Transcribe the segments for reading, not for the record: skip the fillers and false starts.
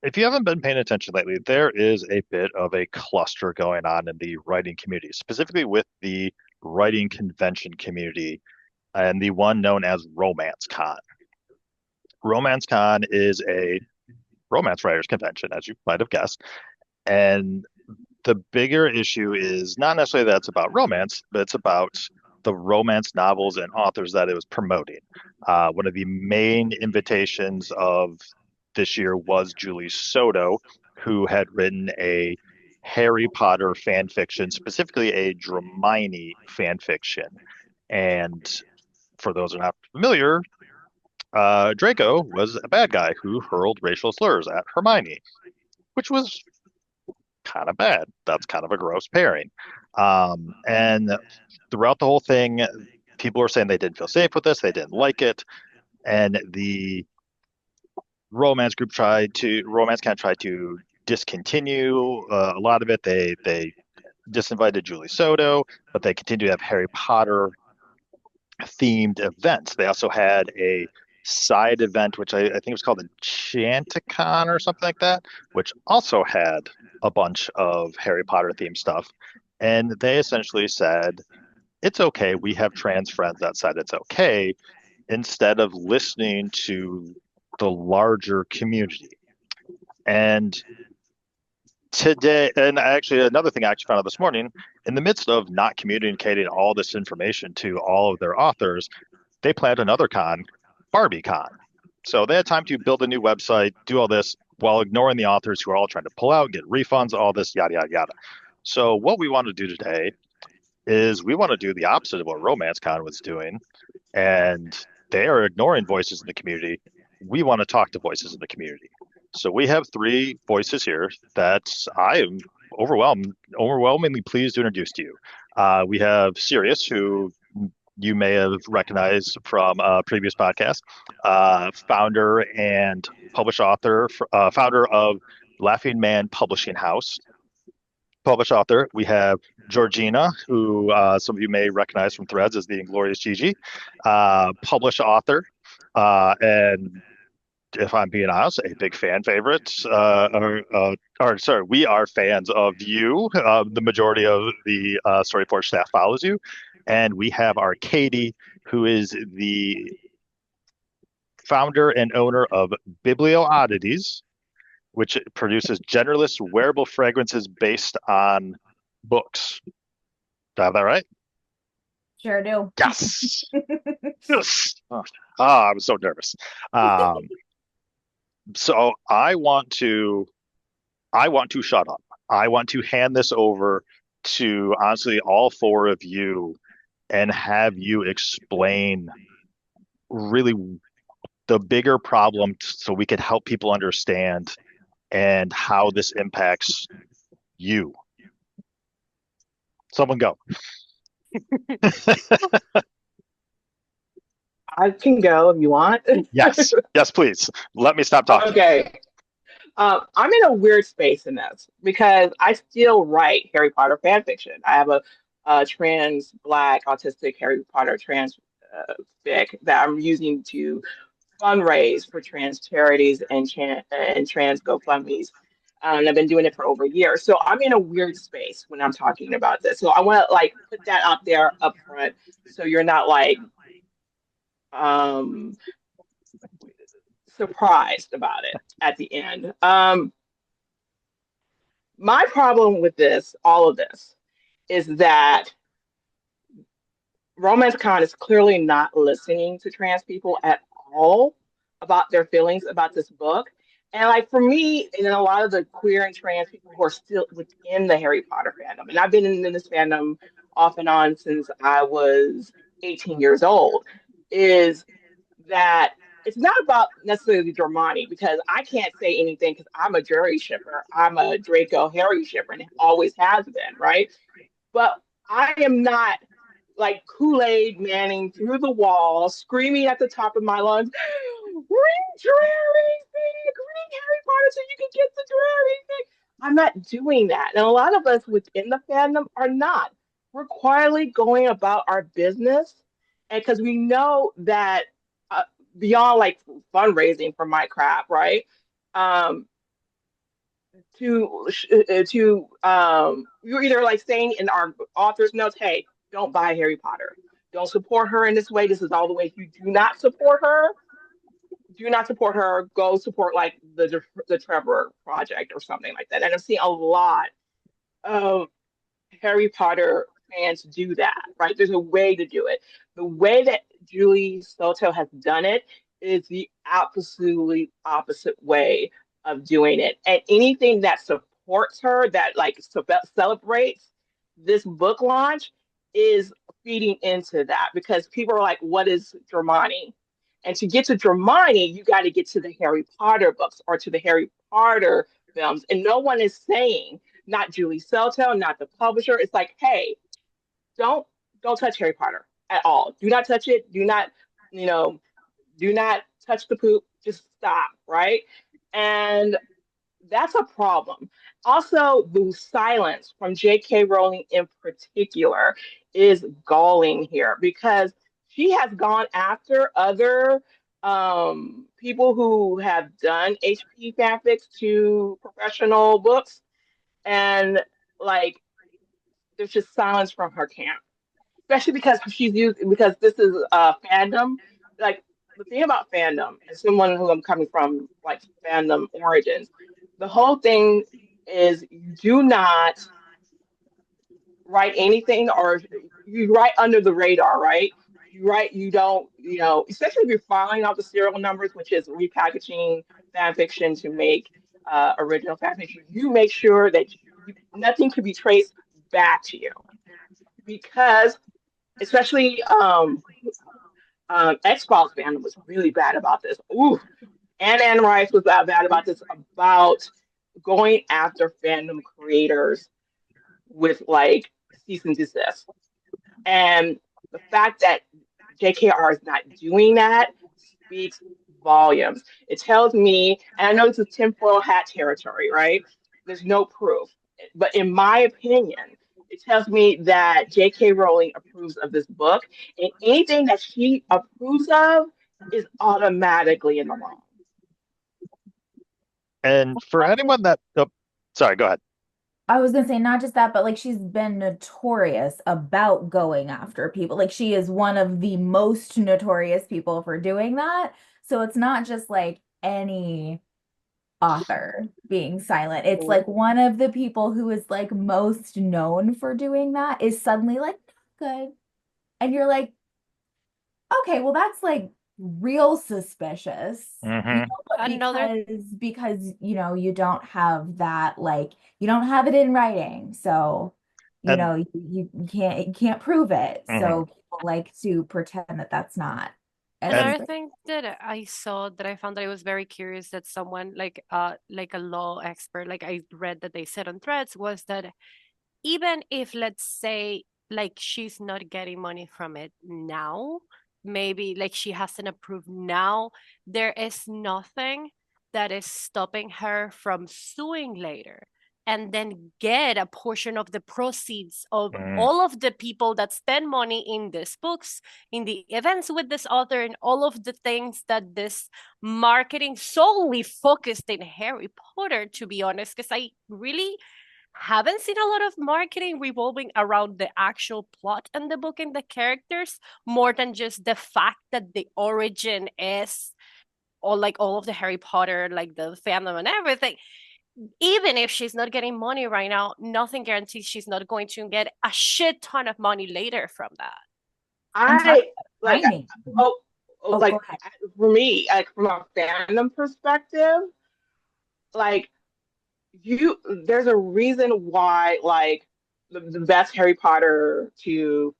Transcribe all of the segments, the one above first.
If you haven't been paying attention lately, there is a bit of a cluster going on in the writing community, specifically with the writing convention community and the one known as Romance Con. Romance Con is a romance writers convention, as you might have guessed. And the bigger issue is not necessarily that it's about romance, but it's about the romance novels and authors that it was promoting. One of the main invitations of this year was Julie Soto, who had written a Harry Potter fan fiction, specifically a Hermione fan fiction. And for those who are not familiar, Draco was a bad guy who hurled racial slurs at Hermione, which was kind of bad. That's kind of a gross pairing. And throughout the whole thing, people were saying they didn't feel safe with this, they didn't like it, and the romance kind of tried to discontinue a lot of it. They disinvited Julie Soto, but they continue to have Harry Potter themed events. They also had a side event, which I think was called the Chanticon or something like that, which also had a bunch of Harry Potter themed stuff. And they essentially said, it's okay. We have trans friends that said it's okay, instead of listening to the larger community. And today, and actually, another thing I actually found out this morning, in the midst of not communicating all this information to all of their authors, they planned another con, BarbieCon. So they had time to build a new website, do all this while ignoring the authors who are all trying to pull out, get refunds, all this, yada, yada, yada. So what we want to do today is we want to do the opposite of what RomanceCon was doing, and they are ignoring voices in the community. We want to talk to voices in the community. So we have three voices here that I am overwhelmingly pleased to introduce to you. We have Sirius, who you may have recognized from a previous podcast, founder and founder of Laughing Man Publishing House, published author. We have Georgina, who some of you may recognize from Threads as the Inglorious Gigi, published author, and if I'm being honest, a big fan favorite. Or sorry, we are fans of you. The majority of the Storyforge staff follows you, and we have Arkady, who is the founder and owner of Biblio Oddities, which produces genderless wearable fragrances based on books. Did I have that right? Sure do. Yes. Yes. Oh, I was so nervous. Um, so I want to shut up. I want to hand this over to honestly all four of you and have you explain really the bigger problem so we could help people understand and how this impacts you. Someone go. I can go if you want. Yes. Yes, please. Let me stop talking. Okay. I'm in a weird space in this because I still write Harry Potter fan fiction. I have a trans Black autistic Harry Potter trans fic that I'm using to fundraise for trans charities and trans GoFundMe's. I've been doing it for over a year. So I'm in a weird space when I'm talking about this. So I want to like put that out there up front so you're not like um surprised about it at the end. My problem with this, all of this, is that Romance Con is clearly not listening to trans people at all about their feelings about this book. And like for me, and then a lot of the queer and trans people who are still within the Harry Potter fandom, and I've been in this fandom off and on since I was 18 years old, is that it's not about necessarily Hermione because I can't say anything because I'm a Jerry shipper. I'm a Draco Harry shipper and always has been, right? But I am not like Kool-Aid Manning through the wall, screaming at the top of my lungs, bring Drarry thing, bring Harry Potter so you can get the Drarry thing. I'm not doing that. And a lot of us within the fandom are not. We're quietly going about our business. And because we know that beyond like fundraising for my crap, right? Um, you're either like saying in our author's notes, hey, don't buy Harry Potter, don't support her in this way, this is all the ways you do not support her, go support like the Trevor Project or something like that. And I've seen a lot of Harry Potter fans do that, right? There's a way to do it. The way that Julie Soto has done it is the absolutely opposite way of doing it. And anything that supports her, that like celebrates this book launch, is feeding into that because people are like, what is Dramani? And to get to Dramani, you got to get to the Harry Potter books or to the Harry Potter films. And no one is saying, not Julie Soto, not the publisher. It's like, hey, don't don't touch Harry Potter at all. Do not touch it. Do not, you know, do not touch the poop. Just stop, right? And that's a problem. Also, the silence from JK Rowling in particular is galling here because she has gone after other people who have done HP fanfics to professional books, and like there's just silence from her camp, especially because she's used because this is fandom. Like the thing about fandom, as someone who I'm coming from, like fandom origins, the whole thing is you do not write anything, or you write under the radar, right? You write, you don't, especially if you're filing out the serial numbers, which is repackaging fan fiction to make original fan fiction. You make sure that nothing can be traced back to you because, especially X-Files fandom was really bad about this. Ooh, and Anne Rice was bad about this, about going after fandom creators with like cease and desist. And the fact that JKR is not doing that speaks volumes. It tells me, and I know this is tinfoil hat territory, right? There's no proof. But in my opinion, it tells me that JK Rowling approves of this book, and anything that she approves of is automatically in the wrong. And for anyone that, oh, sorry, go ahead. I was gonna say not just that, but like she's been notorious about going after people. Like she is one of the most notorious people for doing that. So it's not just like any author being silent. It's like one of the people who is like most known for doing that is suddenly like good. And you're like, okay, well that's like real suspicious. You Hmm. know, Another because you don't have that, like you don't have it in writing. So, And you can't prove it. mhm. So people like to pretend that that's not as And Another suspicious. thing that I saw that I found that I was very curious that someone like a law expert, like I read that they said on threads, was that even if, let's say, like she's not getting money from it now, maybe like she hasn't approved now, there is nothing that is stopping her from suing later and then get a portion of the proceeds of mhm. all of the people that spend money in these books, in the events with this author, and all of the things that this marketing solely focused in Harry Potter, to be honest, because I really haven't seen a lot of marketing revolving around the actual plot and the book and the characters, more than just the fact that the origin is all like all of the Harry Potter, like the fandom and everything. Even if she's not getting money right now, nothing guarantees she's not going to get a shit ton of money later from that. And talk I about like timing. oh, oh Oh, go like ahead. for me, like from a fandom perspective, like you there's a reason why like the best Harry Potter to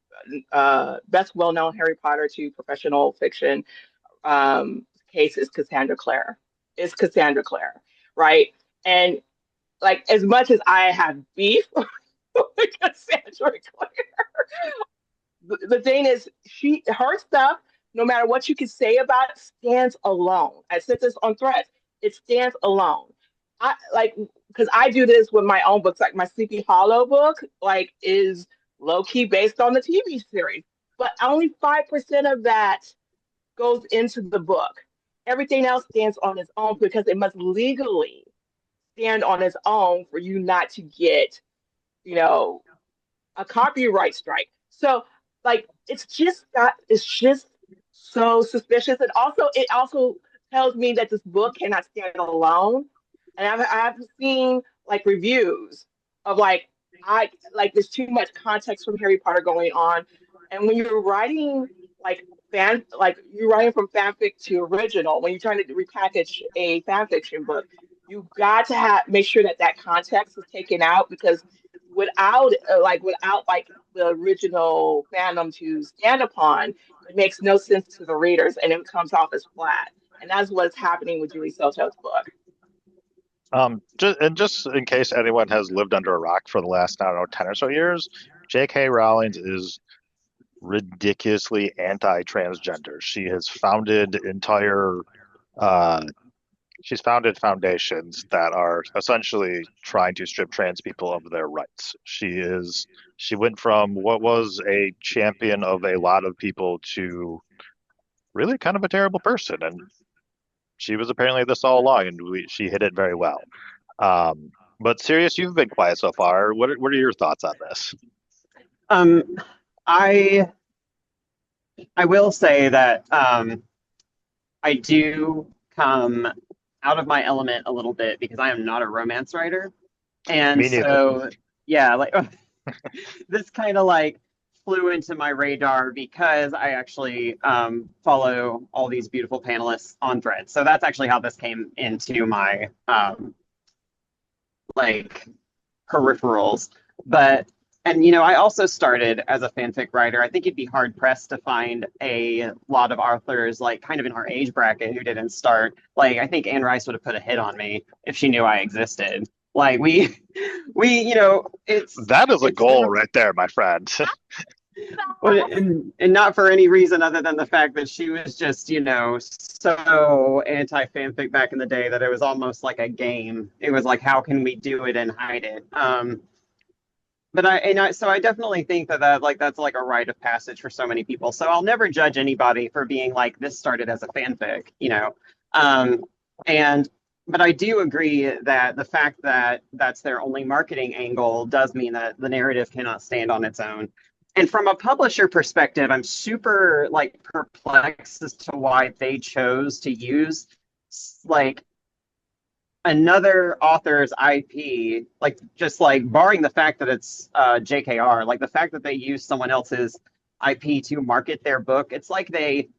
best well-known Harry Potter to professional fiction case is Cassandra Clare. Is Cassandra Clare, right? And like as much as I have beef with Cassandra Clare, the thing is her stuff, no matter what you can say about it, stands alone. I said this on threads. It stands alone. I like because I do this with my own books, like my Sleepy Hollow book, like is low key based on the TV series, but only 5% of that goes into the book. Everything else stands on its own because it must legally stand on its own for you not to get, you know, a copyright strike. So like it's just so suspicious. And also it also tells me that this book cannot stand alone. And I've seen like reviews of like I like there's too much context from Harry Potter going on. And when you're writing like you're writing from fanfic to original, when you're trying to repackage a fan fiction book, you got to have make sure that that context is taken out because without like the original fandom to stand upon, it makes no sense to the readers and it comes off as flat. And that's what's happening with Julie Soto's book. Just in case anyone has lived under a rock for the last, I don't know, 10 or so years, JK Rowling is ridiculously anti-transgender. She has founded she's founded foundations that are essentially trying to strip trans people of their rights. She went from what was a champion of a lot of people to really kind of a terrible person, and she was apparently this all along, and she hit it very well. But Sirius, you've been quiet so far. What are your thoughts on this? I will say that I do come out of my element a little bit because I am not a romance writer, and Me neither. so yeah, like this kind of like flew into my radar because I actually follow all these beautiful panelists on Threads. So that's actually how this came into my like peripherals. And I also started as a fanfic writer. I think you'd be hard pressed to find a lot of authors like kind of in our age bracket who didn't start. Like I think Anne Rice would have put a hit on me if she knew I existed. Like we that is a goal right there, my friend. and not for any reason other than the fact that she was just, so anti-fanfic back in the day that it was almost like a game. It was like, how can we do it and hide it? So I definitely think that's like a rite of passage for so many people. So I'll never judge anybody for being like, this started as a fanfic, But I do agree that the fact that that's their only marketing angle does mean that the narrative cannot stand on its own. And from a publisher perspective, I'm super like perplexed as to why they chose to use like another author's IP, like just like barring the fact that it's JKR, like the fact that they use someone else's IP to market their book, it's like they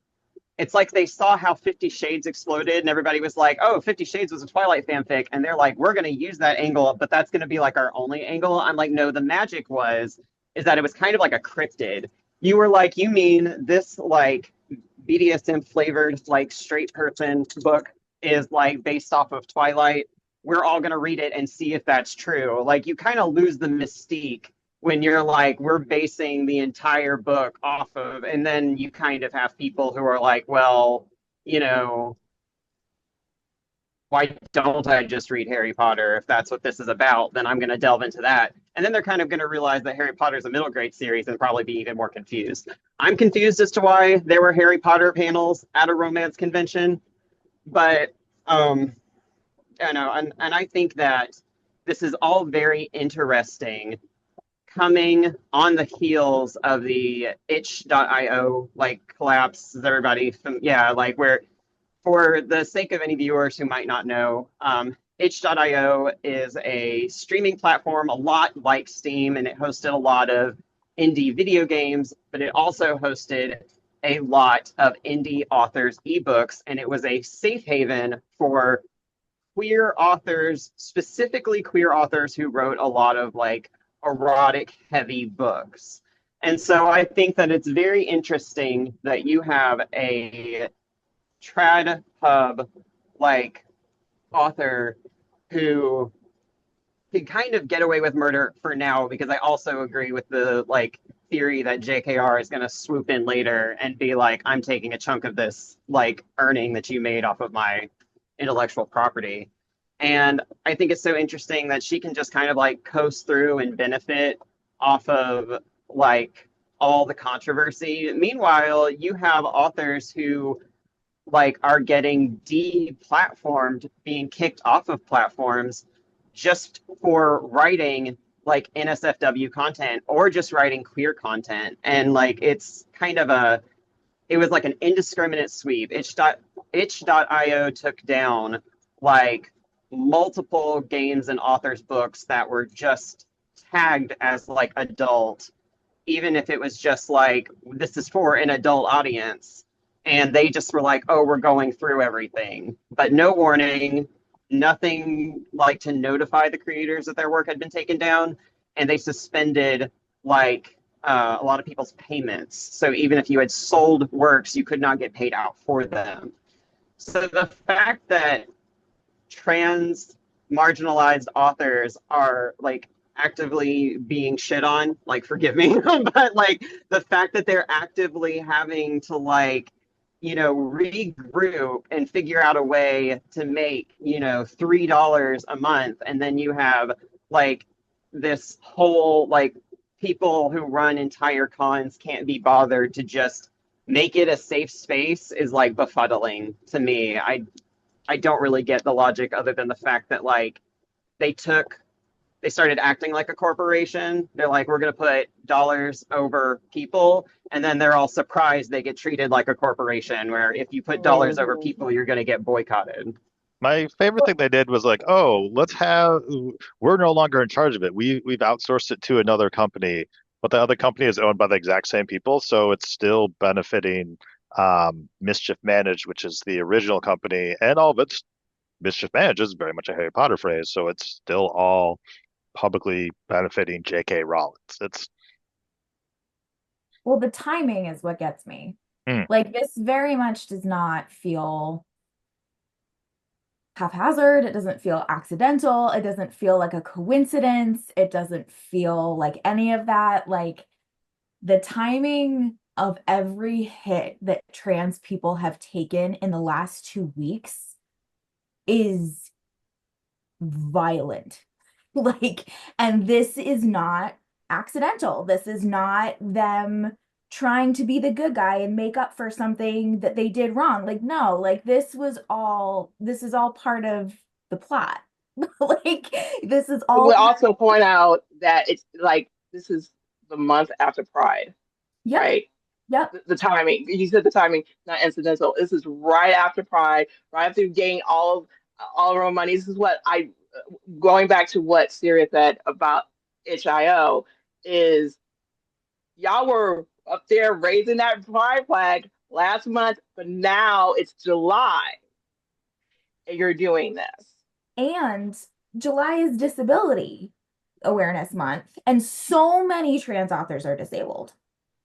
saw how 50 Shades exploded and everybody was like, oh, 50 Shades was a Twilight fanfic. And they're like, we're going to use that angle, but that's going to be like our only angle. I'm like, no, the magic is that it was kind of like a cryptid. You were like, you mean this like BDSM flavored like straight person book is like based off of Twilight? We're all going to read it and see if that's true. Like you kind of lose the mystique when you're like, we're basing the entire book off of, and then you kind of have people who are like, well, why don't I just read Harry Potter? If that's what this is about, then I'm going to delve into that. And then they're kind of going to realize that Harry Potter is a middle grade series and probably be even more confused. I'm confused as to why there were Harry Potter panels at a romance convention, but and I think that this is all very interesting coming on the heels of the itch.io like collapse. Is everybody like where, for the sake of any viewers who might not know, itch.io is a streaming platform a lot like Steam, and it hosted a lot of indie video games, but it also hosted a lot of indie authors' ebooks, and it was a safe haven for queer authors, specifically queer authors who wrote a lot of like erotic heavy books. And so I think that it's very interesting that you have a trad pub like author who can kind of get away with murder for now, because I also agree with the like theory that JKR is going to swoop in later and be like, I'm taking a chunk of this like earning that you made off of my intellectual property. And I think it's so interesting that she can just kind of like coast through and benefit off of like all the controversy. Meanwhile, you have authors who like are getting deplatformed, being kicked off of platforms just for writing like NSFW content or just writing queer content. And like it's kind of it was like an indiscriminate sweep. Itch.io took down like multiple games and authors' books that were just tagged as like adult, even if it was just like, this is for an adult audience. And they just were like, oh, we're going through everything. But no warning, nothing like to notify the creators that their work had been taken down. And they suspended like a lot of people's payments. So even if you had sold works, you could not get paid out for them. So the fact that trans marginalized authors are like actively being shit on, like forgive me, but like the fact that they're actively having to like, you know, regroup and figure out a way to make, you know, $3 a month, and then you have like this whole like people who run entire cons can't be bothered to just make it a safe space is like befuddling to me. I don't really get the logic other than the fact that like they started acting like a corporation. They're like, we're going to put dollars over people. And then they're all surprised they get treated like a corporation, where if you put dollars over people, you're going to get boycotted. My favorite thing they did was like, oh, we're no longer in charge of it. We've outsourced it to another company, but the other company is owned by the exact same people, so it's still benefiting Mischief Managed, which is the original company, and all of its Mischief Managed is very much a Harry Potter phrase, so it's still all publicly benefiting JK Rowlings. Well, the timing is what gets me. Mm. Like, this very much does not feel haphazard. It doesn't feel accidental. It doesn't feel like a coincidence. It doesn't feel like any of that. Like, the timing of every hit that trans people have taken in the last 2 weeks is violent. Like, and this is not accidental. This is not them trying to be the good guy and make up for something that they did wrong. Like, no, like this is all part of the plot. Like, this is all. We'll also point out that it's like this is the month after Pride, Yep. right? Yep. The timing, you said the timing, not incidental. This is right after Pride, right after getting all of our money. This is what going back to what Sirius said about HIO is y'all were up there raising that pride flag last month, but now it's July and you're doing this. And July is Disability Awareness Month, and so many trans authors are disabled.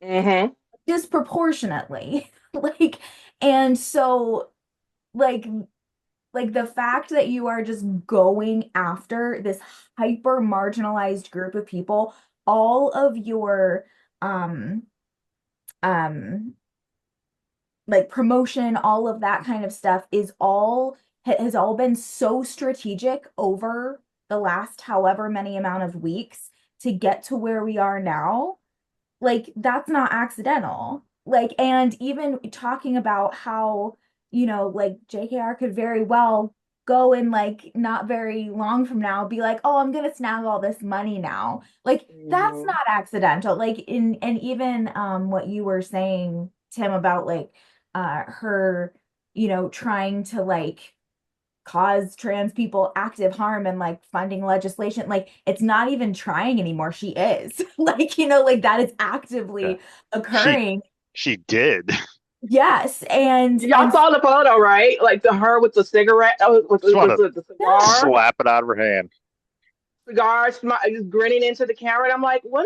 Mm-hmm. Disproportionately. Like, and so like the fact that you are just going after this hyper marginalized group of people, all of your like promotion, all of that kind of stuff has all been so strategic over the last however many amount of weeks to get to where we are now. Like, that's not accidental. Like, and even talking about how, like JKR could very well go and like not very long from now be like, oh, I'm gonna snag all this money now. Like, that's not accidental. Like, and even what you were saying, Tim, about like her, trying to like cause trans people active harm and like funding legislation. Like, it's not even trying anymore. She is like, like that is actively occurring. She did. Yes. And y'all saw the photo, right? Like her with the cigarette, with the cigar, slap it out of her hand. Cigar, grinning into the camera. And I'm like, when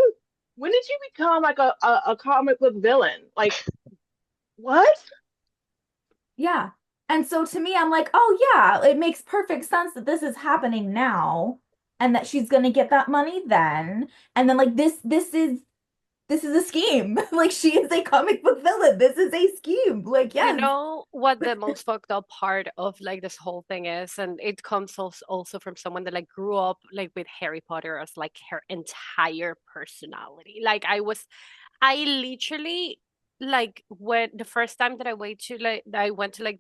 did you become like a comic book villain? Like, what? Yeah. And so to me, I'm like, oh yeah, it makes perfect sense that this is happening now and that she's gonna get that money then. And then like this is a scheme. Like, she is a comic book villain. This is a scheme. Like, yes. You know what the most fucked up part of like this whole thing is, and it comes also from someone that like grew up like with Harry Potter as like her entire personality. Like I literally like when the first time that I went to like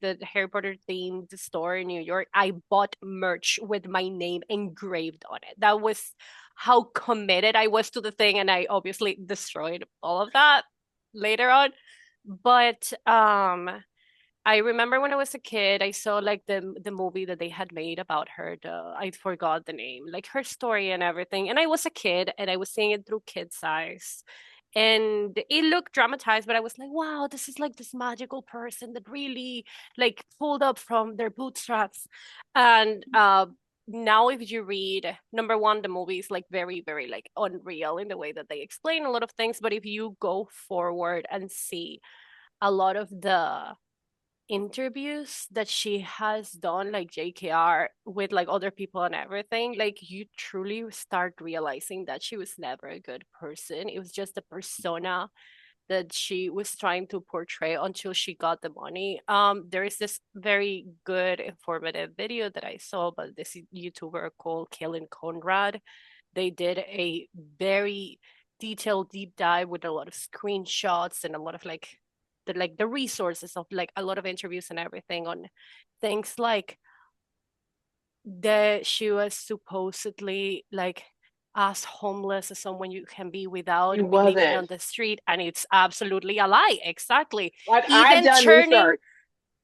the Harry Potter themed store in New York, I bought merch with my name engraved on it. That was how committed I was to the thing, and I obviously destroyed all of that later on. But I remember when I was a kid, I saw like the movie that they had made about her. I forgot the name, like her story and everything. And I was a kid, and I was seeing it through kids' eyes, and it looked dramatized. But I was like, wow, this is like this magical person that really like pulled up from their bootstraps. And now, if you read, number one, the movie is like very, very like unreal in the way that they explain a lot of things. But if you go forward and see a lot of the interviews that she has done, like JKR, with like other people and everything, like you truly start realizing that she was never a good person. It was just a persona that she was trying to portray until she got the money. There is this very good informative video that I saw about this YouTuber called Kellen Conrad. They did a very detailed deep dive with a lot of screenshots and a lot of the resources of like a lot of interviews and everything on things like that she was supposedly like as homeless as someone you can be without She living on wasn't. the street, and it's absolutely a lie. Exactly. Like, I've even done turning research.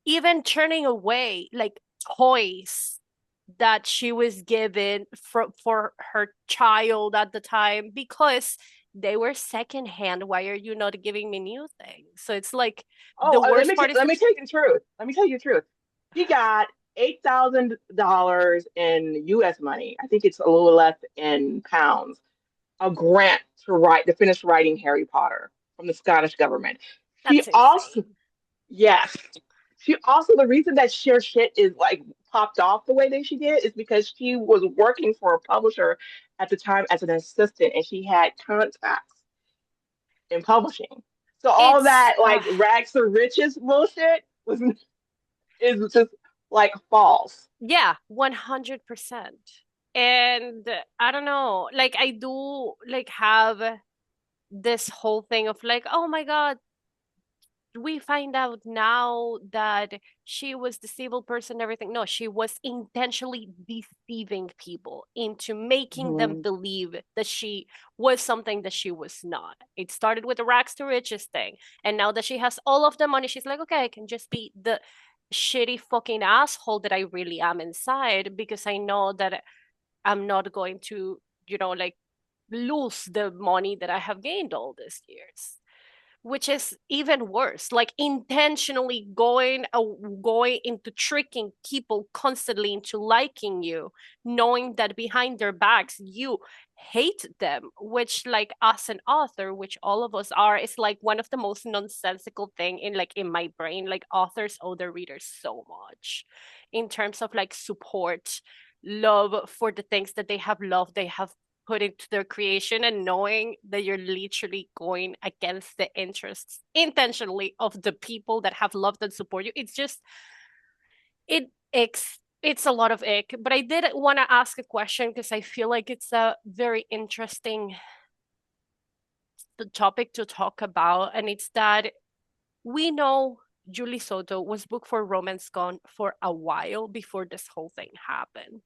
even turning away like toys that she was given for her child at the time because they were secondhand. Why are you not giving me new things? So it's like the Oh, worst part is let me tell you the truth. Let me tell you the truth. She got $8,000 in U.S. money. I think it's a little less in pounds. A grant to finish writing Harry Potter from the Scottish government. She that's also, insane. yes, she also, the reason that sheer shit is like popped off the way that she did is because she was working for a publisher at the time as an assistant, and she had contacts in publishing. So all It's that like rags to riches bullshit was is just like false. yeah, 100%. And I don't know, like I do like have this whole thing of like, oh my God, we find out now that she was this evil person and everything. No, she was intentionally deceiving people into making them Mhm. believe that she was something that she was not. It started with the rags to riches thing. And now that she has all of the money, she's like, okay, I can just be the shitty fucking asshole that I really am inside because I know that I'm not going to, like lose the money that I have gained all these years, which is even worse, like intentionally going into tricking people constantly into liking you, knowing that behind their backs you hate them, which like as an author, which all of us are, is like one of the most nonsensical thing in my brain. Like authors owe their readers so much in terms of like support, love for the things that they have loved, they have put into their creation, and knowing that you're literally going against the interests intentionally of the people that have loved and support you. It's just it's a lot of ick. But I did want to ask a question because I feel like it's a very interesting topic to talk about, and it's that we know Julie Soto was booked for Romance Con for a while before this whole thing happened.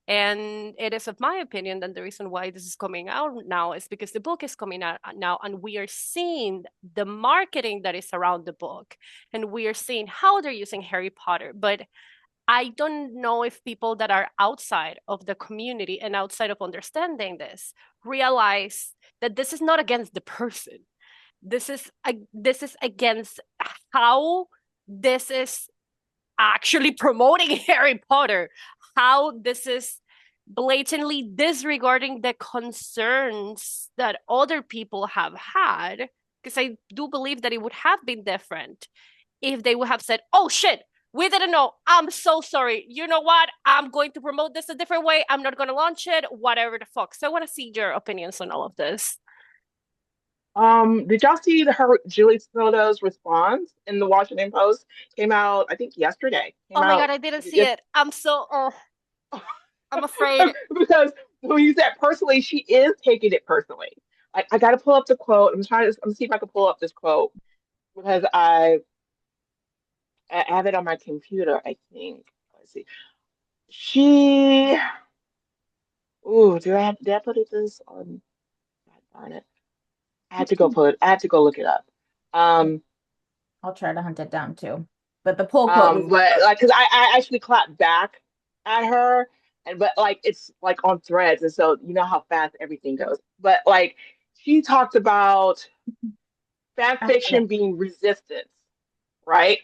And it is of my opinion that the reason why this is coming out now is because the book is coming out now, and we are seeing the marketing that is around the book, and we are seeing how they're using Harry Potter. But I don't know if people that are outside of the community and outside of understanding this realize that this is not against the person. This is against how this is actually promoting Harry Potter, how this is blatantly disregarding the concerns that other people have had. Because I do believe that it would have been different if they would have said, oh shit, we didn't know. I'm so sorry. You know what? I'm going to promote this a different way. I'm not going to launch it, whatever the fuck. So I want to see your opinions on all of this. Did y'all see her Julie Soto's response in the Washington Post? Came out, I think yesterday. Oh Came my God, out I didn't see yes. it. I'm so, I'm afraid. Because when you said personally, she is taking it personally. I got to pull up the quote. I'm gonna see if I can pull up this quote. because I have it on my computer, I think. Let's see. She, ooh, did I put this on? God darn it. I had to go look it up. Um, I'll try to hunt it down too. But the pull quote was but like, cause I actually clapped back at her, and but like it's like on threads, and so you know how fast everything goes. But like she talked about fan I have it. fiction being resistance, right?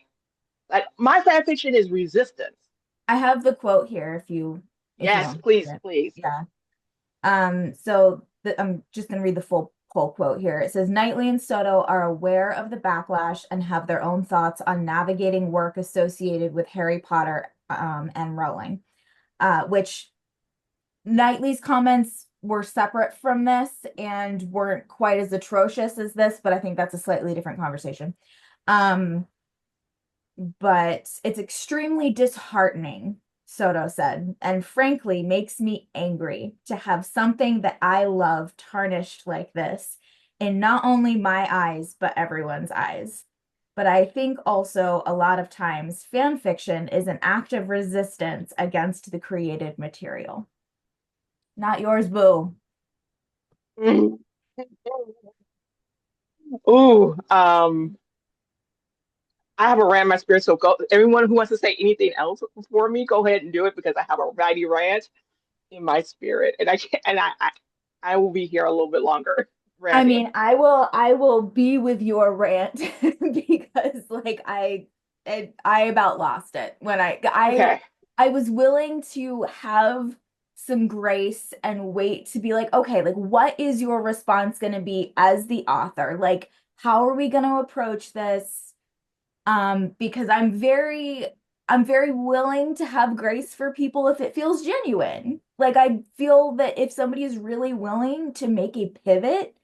Like my fan fiction is resistance. I have the quote here if you Yes, want please, it. please. Yeah. So I'm just going to read the full pull quote here. It says Knightley and Soto are aware of the backlash and have their own thoughts on navigating work associated with Harry Potter and Rowling, which Knightley's comments were separate from this and weren't quite as atrocious as this, but I think that's a slightly different conversation. But it's extremely disheartening, Soto said, and frankly makes me angry to have something that I love tarnished like this in not only my eyes, but everyone's eyes. But I think also a lot of times fan fiction is an act of resistance against the created material. Not yours, boo. Ooh, I have a rant in my spirit, so go. Everyone who wants to say anything else for me, go ahead and do it because I have a mighty rant in my spirit, and I can't, and I will be here a little bit longer I ranting. mean, I will be with your rant because like I about lost it when Okay. I was willing to have some grace and wait to be like, okay, like what is your response going to be as the author? Like, how are we going to approach this? Because I'm very willing to have grace for people if it feels genuine. Like I feel that if somebody is really willing to make a pivot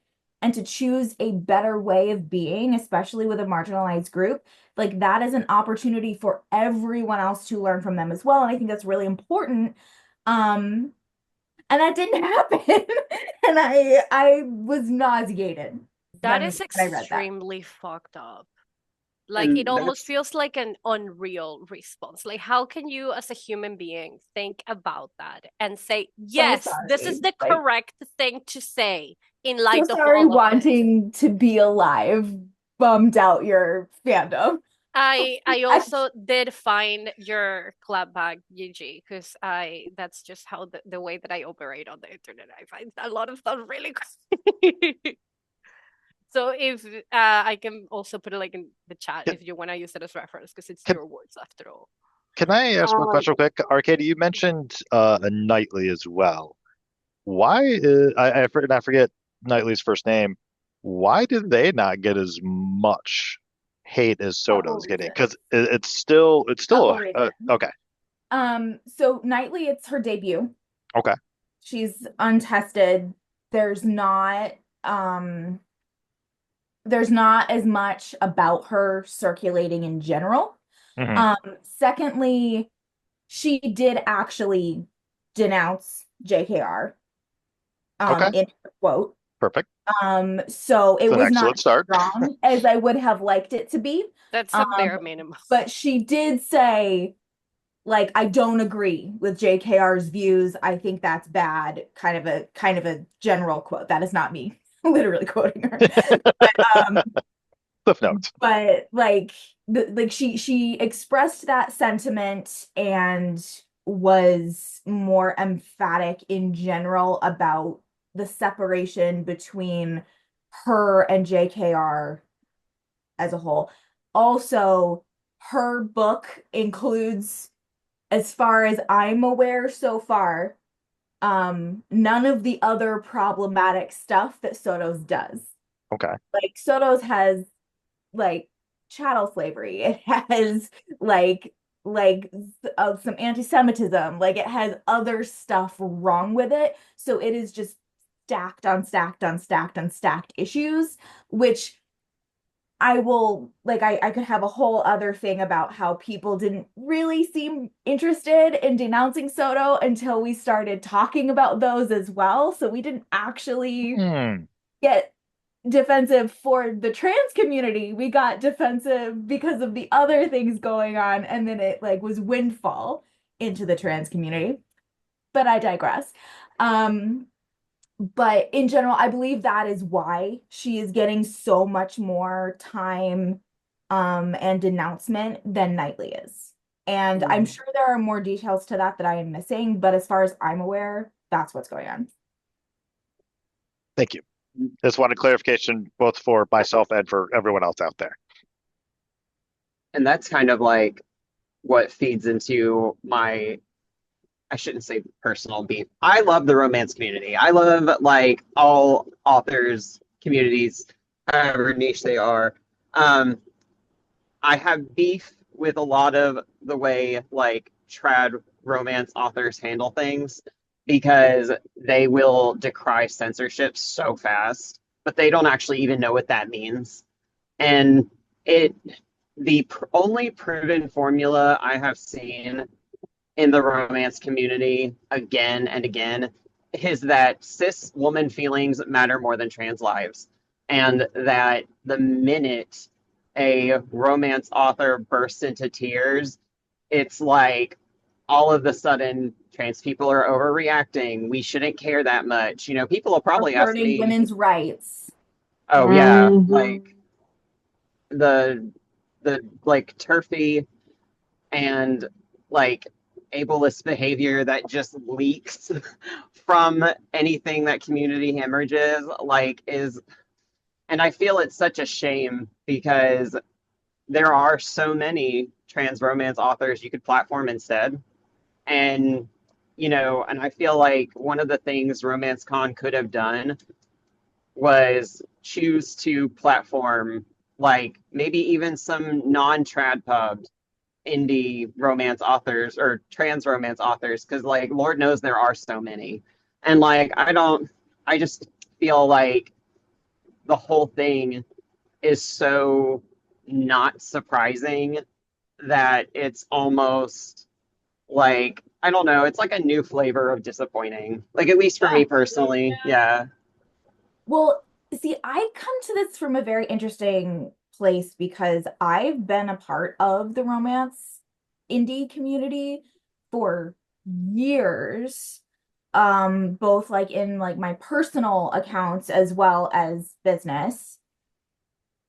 and to choose a better way of being, especially with a marginalized group, like that is an opportunity for everyone else to learn from them as well. And I think that's really important. And that didn't happen. And I was nauseated That when is I read that. extremely fucked up. Like it And almost that's feels like an unreal response. Like how can you as a human being think about that and say, So "Yes, this is sorry. the Like correct thing to say in so light of sorry all of this." wanting to be alive bummed out your fandom. I I, also did find your clapback, Yuji, because I that's just how the way that I operate on the internet. I find a lot of stuff really funny. So if I can also put it like in the chat Can, if you want to use it as reference, because it's can, your words after all. can I ask one Um, question real quick? Arkady, you mentioned a Knightley as well. Why and I forget Knightley's first name. Why did they not get as much hate as couple Soto's getting? reasons. Because it's still Couple reasons. okay. So Knightley, it's her debut. Okay. She's untested. There's not um there's not as much about her circulating in general. Hmm. Secondly, she did actually denounce JKR Okay. in her quote. Perfect. So it It's an was not excellent as start. strong as I would have liked it to be. That's a Um, bare minimum. but she did say, like, I don't agree with JKR's views. I think that's bad. Kind of a general quote. That is not me literally quoting her. Um, Cliff notes. but like she expressed that sentiment and was more emphatic in general about the separation between her and JKR as a whole. Also, her book includes, as far as I'm aware so far, none of the other problematic stuff that Soto's does. Okay. Like Soto's has like chattel slavery. It has like like some anti-Semitism. Like it has other stuff wrong with it. So it is just stacked on stacked on stacked on stacked issues, which I will like I could have a whole other thing about how people didn't really seem interested in denouncing Soto until we started talking about those as well. So we didn't actually Hmm. get defensive for the trans community. We got defensive because of the other things going on, and then it like was windfall into the trans community. But I digress. But in general, I believe that is why she is getting so much more time and denouncement than Knightley is. And I'm sure there are more details to that I am missing, but as far as I'm aware, that's what's going on. Thank you. Just wanted clarification both for myself and for everyone else out there. And that's kind of like what feeds into my, I shouldn't say personal beef. I love the romance community. I love like all authors, communities, however niche they are. I have beef with a lot of the way like trad romance authors handle things because they will decry censorship so fast, but they don't actually even know what that means. And the only proven formula I have seen in the romance community again and again is that cis woman feelings matter more than trans lives. And that the minute a romance author bursts into tears, it's like all of a sudden trans people are overreacting. We shouldn't care that much. You know, people will probably ask me women's rights. Oh yeah, like the like turfy and like ableist behavior that just leaks from anything that community hemorrhages like is, and I feel it's such a shame because there are so many trans romance authors you could platform instead. And you know, and I feel like one of the things Romance Con could have done was choose to platform like maybe even some non-trad pubbed indie romance authors or trans romance authors, because like Lord knows there are so many. And like I just feel like the whole thing is so not surprising that it's almost like, I don't know, it's like a new flavor of disappointing. Like at least for me personally. Yeah. Well, see, I come to this from a very interesting place because I've been a part of the romance indie community for years, both like in like my personal accounts as well as business.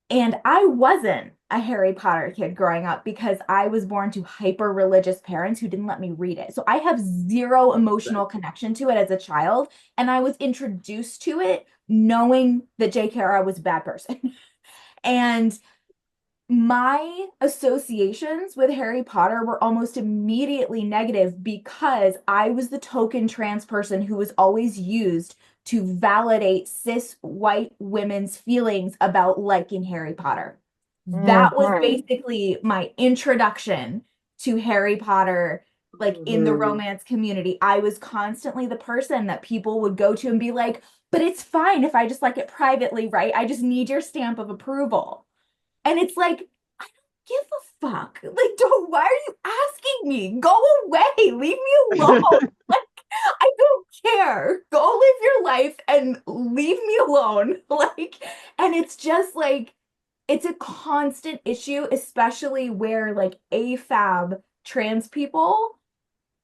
And I wasn't a Harry Potter kid growing up because I was born to hyper religious parents who didn't let me read it. So I have zero emotional connection to it as a child. And I was introduced to it knowing that JK Rowling was a bad person. And my associations with Harry Potter were almost immediately negative because I was the token trans person who was always used to validate cis white women's feelings about liking Harry Potter. That was basically my introduction to Harry Potter, like in the romance community. I was constantly the person that people would go to and be like, but it's fine if I just like it privately, right? I just need your stamp of approval. And it's like, I don't give a fuck. Like, why are you asking me? Go away. Leave me alone. Like, I don't care. Go live your life and leave me alone. Like, and it's just like, it's a constant issue, especially where like AFAB trans people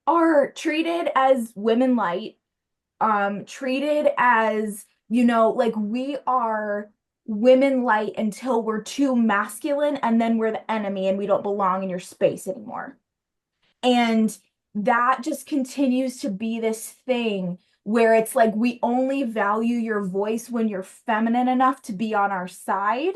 are treated as women light, treated as, you know, like we are women light until we're too masculine and then we're the enemy and we don't belong in your space anymore. And that just continues to be this thing where it's like we only value your voice when you're feminine enough to be on our side.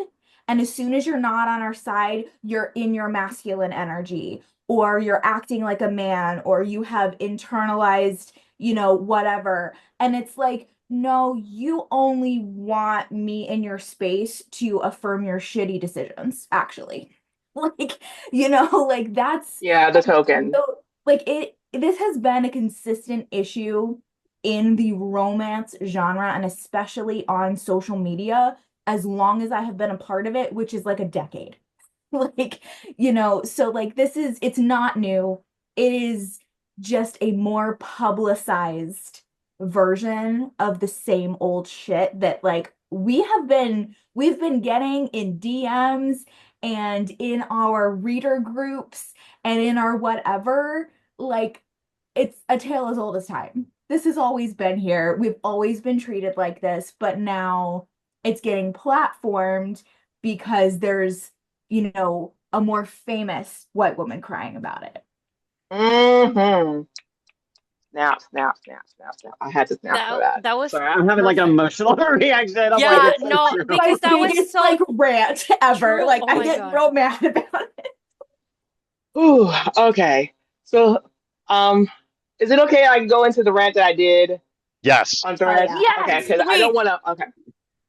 And as soon as you're not on our side, you're in your masculine energy, or you're acting like a man, or you have internalized, you know, whatever. And it's like, no, you only want me in your space to affirm your shitty decisions, actually. Like, you know, like that's the token. so like this has been a consistent issue in the romance genre and especially on social media as long as I have been a part of it, which is like a decade. Like, you know, so like it's not new. It is just a more publicized version of the same old shit that like we've been getting in DMs and in our reader groups and in our whatever, like it's a tale as old as time. This has always been here. We've always been treated like this, but now it's getting platformed because there's, a more famous white woman crying about it. Mm-hmm. Snap, snap, snap, snap, snap. I had to snap for that. That was Sorry, I'm having like an emotional reaction. I'm Yeah, like, it's so no, true. because that was biggest, so like rant ever. true. Like Oh I my get God. real mad about it. Ooh, okay. So, is it okay I can go into the rant that I did Yes. on Oh Threads? yeah. Okay, Yes, because I don't please. want to. Okay.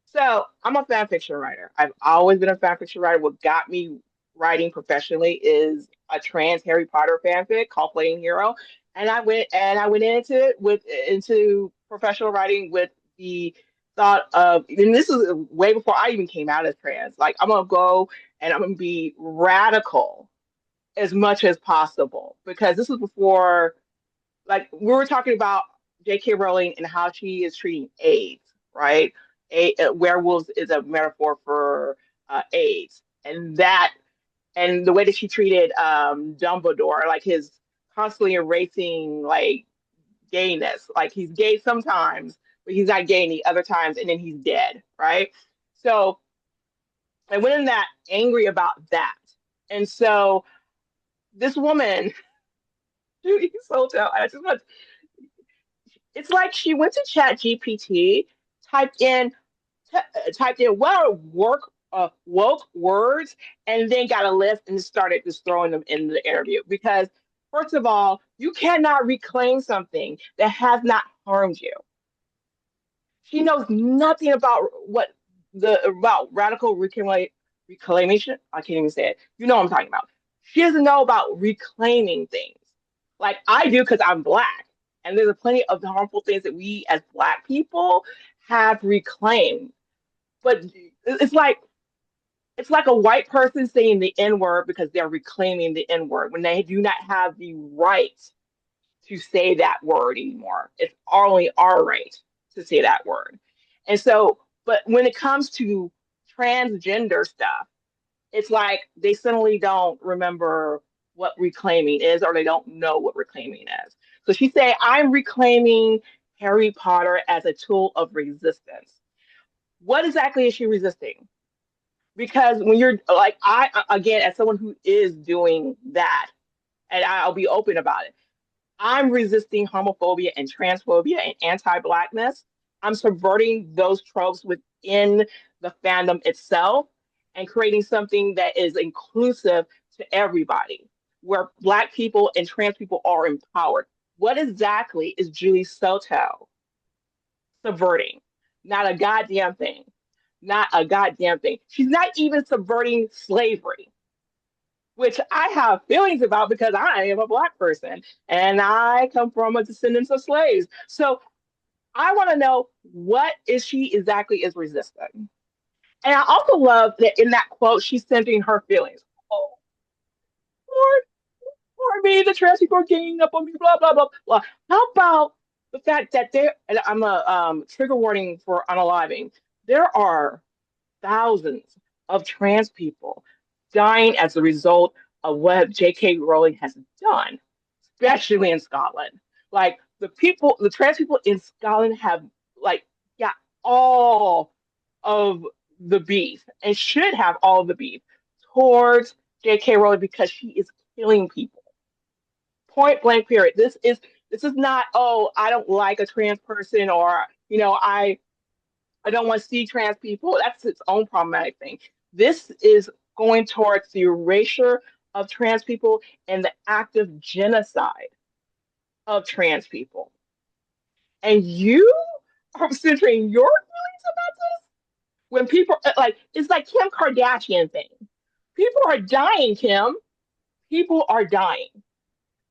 So, I'm a fan fiction writer. I've always been a fan fiction writer. What got me writing professionally is a trans Harry Potter fanfic called Playing Hero, and I went into it with into professional writing with the thought of, and this is way before I even came out as trans. Like, I'm gonna go and I'm gonna be radical as much as possible because this was before, like we were talking about JK Rowling and how she is treating AIDS, right? Werewolves is a metaphor for AIDS, and the way that she treated Dumbledore, like his constantly erasing like gayness, like he's gay sometimes, but he's not gay any other times, and then he's dead, right? So I went in that angry about that, and so this woman, Julie Soto, I just want, it's like she went to Chat GPT, typed in typed in what are woke words, and then got a list and started just throwing them in the interview. Because first of all, you cannot reclaim something that has not harmed you. She knows nothing about what the about radical reclamation. I can't even say it. You know what I'm talking about. She doesn't know about reclaiming things like I do because I'm black. And there's plenty of harmful things that we as black people have reclaimed. But it's like a white person saying the N word because they're reclaiming the N word when they do not have the right to say that word anymore. It's only our right to say that word. And so, but when it comes to transgender stuff, it's like they suddenly don't remember what reclaiming is, or they don't know what reclaiming is. So she said, I'm reclaiming Harry Potter as a tool of resistance. What exactly is she resisting? Because when you're like, I, again, as someone who is doing that, and I'll be open about it, I'm resisting homophobia and transphobia and anti-blackness. I'm subverting those tropes within the fandom itself and creating something that is inclusive to everybody, where black people and trans people are empowered. What exactly is Julie Soto subverting? Not a goddamn thing. Not a goddamn thing. She's not even subverting slavery, which I have feelings about because I am a black person and I come from a descendant of slaves. So I want to know what is she exactly is resisting. And I also love that in that quote, she's centering her feelings. Oh, Lord, for me, the trans people are ganging up on me, blah, blah, blah, blah. How about the fact that there, and I'm a trigger warning for unaliving, there are thousands of trans people dying as a result of what JK Rowling has done, especially in Scotland. Like the trans people in Scotland have like got all of the beef and should have all of the beef towards JK Rowling because she is killing people. Point blank period. This is not, oh, I don't like a trans person, or I don't want to see trans people. That's its own problematic thing. This is going towards the erasure of trans people and the active genocide of trans people. And you are centering your feelings about this when people like it's like Kim Kardashian thing. People are dying, Kim. People are dying.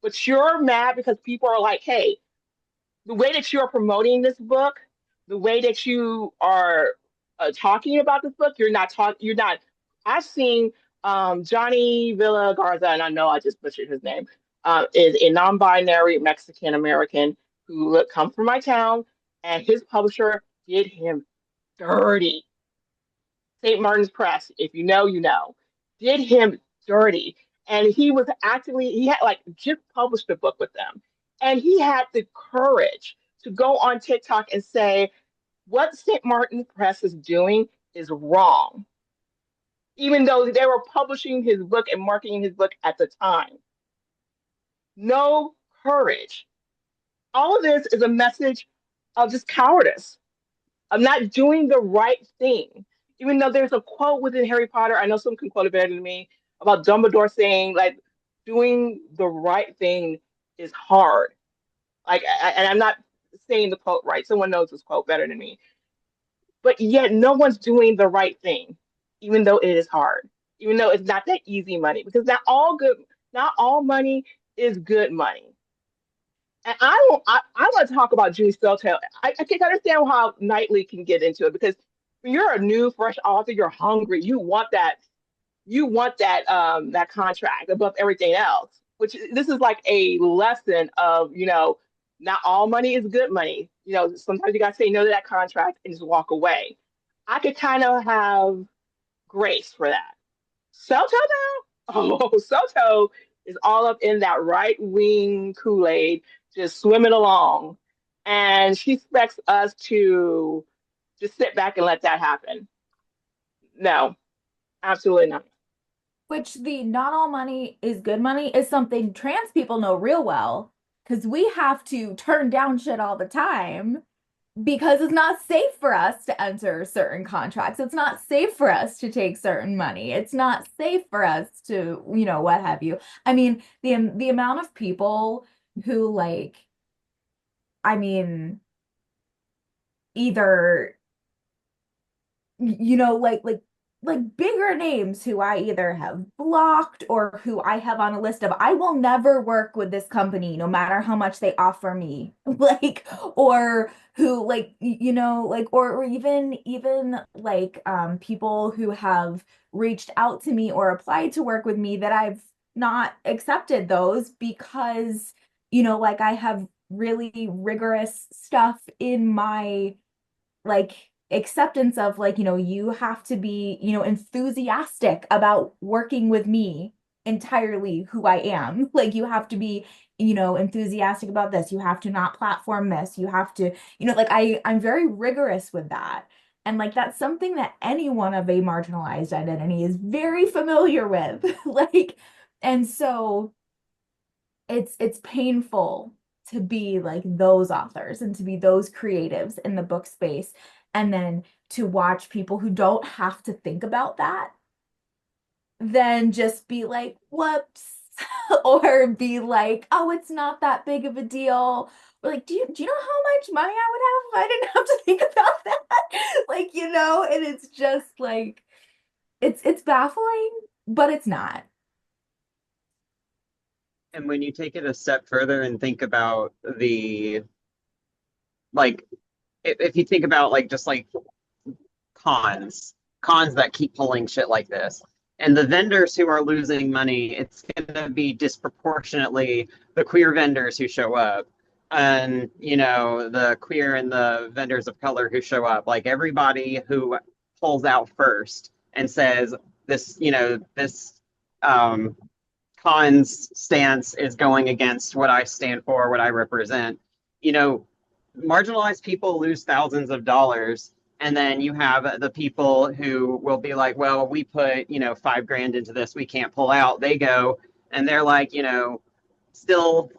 But you're mad because people are like, hey, the way that you're promoting this book, the way that you are talking about this book, you're not talking. You're not. I've seen Johnny Villa Garza, and I know I just butchered his name. Is a non-binary Mexican American who comes from my town, and his publisher did him dirty. St. Martin's Press, if you know, you know, did him dirty. And he was actually, he had like just published a book with them. And he had the courage to go on TikTok and say, what St. Martin's Press is doing is wrong, even though they were publishing his book and marketing his book at the time. No courage. All of this is a message of just cowardice, of not doing the right thing. Even though there's a quote within Harry Potter, I know someone can quote it better than me, about Dumbledore saying, like, doing the right thing is hard. Like, and I'm not saying the quote right. Someone knows this quote better than me. But yet, no one's doing the right thing, even though it is hard, even though it's not that easy money, because not all money is good money. And I want to talk about Julie Soto. I can understand how Knightley can get into it, because when you're a new, fresh author, you're hungry. That contract above everything else. Which this is like a lesson of, not all money is good money. Sometimes you gotta say no to that contract and just walk away. I could kind of have grace for that. Soto though, oh, Soto is all up in that right wing Kool-Aid, just swimming along. And she expects us to just sit back and let that happen. No, absolutely not. Which the not all money is good money is something trans people know real well, because we have to turn down shit all the time because it's not safe for us to enter certain contracts. It's not safe for us to take certain money. It's not safe for us to, what have you. I mean, the amount of people who either bigger names who I either have blocked or who I have on a list of, I will never work with this company no matter how much they offer me. Or who or even people who have reached out to me or applied to work with me that I've not accepted those because I have really rigorous stuff in my acceptance of you have to be enthusiastic about working with me entirely who I am. You have to be enthusiastic about this. You have to not platform this. You have to I'm very rigorous with that. And that's something that anyone of a marginalized identity is very familiar with. And so it's painful to be those authors and to be those creatives in the book space, and then to watch people who don't have to think about that then just be like, whoops, or be like, oh, it's not that big of a deal. Or do you know how much money I would have if I didn't have to think about that? And it's just it's baffling, but it's not. And when you take it a step further and think about if you think about just cons that keep pulling shit like this, and the vendors who are losing money, it's going to be disproportionately the queer vendors who show up, and the queer and the vendors of color who show up. Everybody who pulls out first and says this cons stance is going against what I stand for, what I represent. Marginalized people lose thousands of dollars, and then you have the people who will be like, well, we put $5,000 into this, we can't pull out. They go and they're still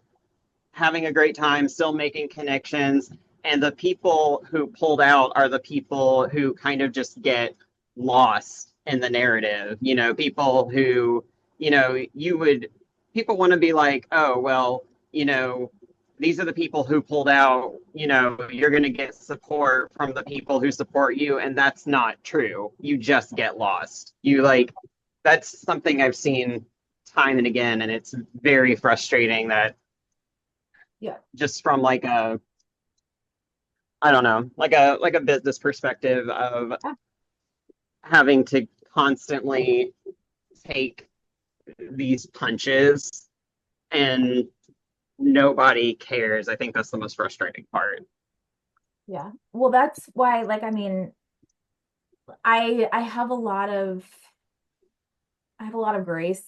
having a great time, still making connections, and the people who pulled out are the people who kind of just get lost in the narrative. People who people want to be like, oh, well, these are the people who pulled out, you're going to get support from the people who support you. And that's not true. You just get lost. That's something I've seen time and again. And it's very frustrating that just from I don't know, like a business perspective of having to constantly take these punches and nobody cares. I think that's the most frustrating part. Yeah. Well, that's why, I have a lot of grace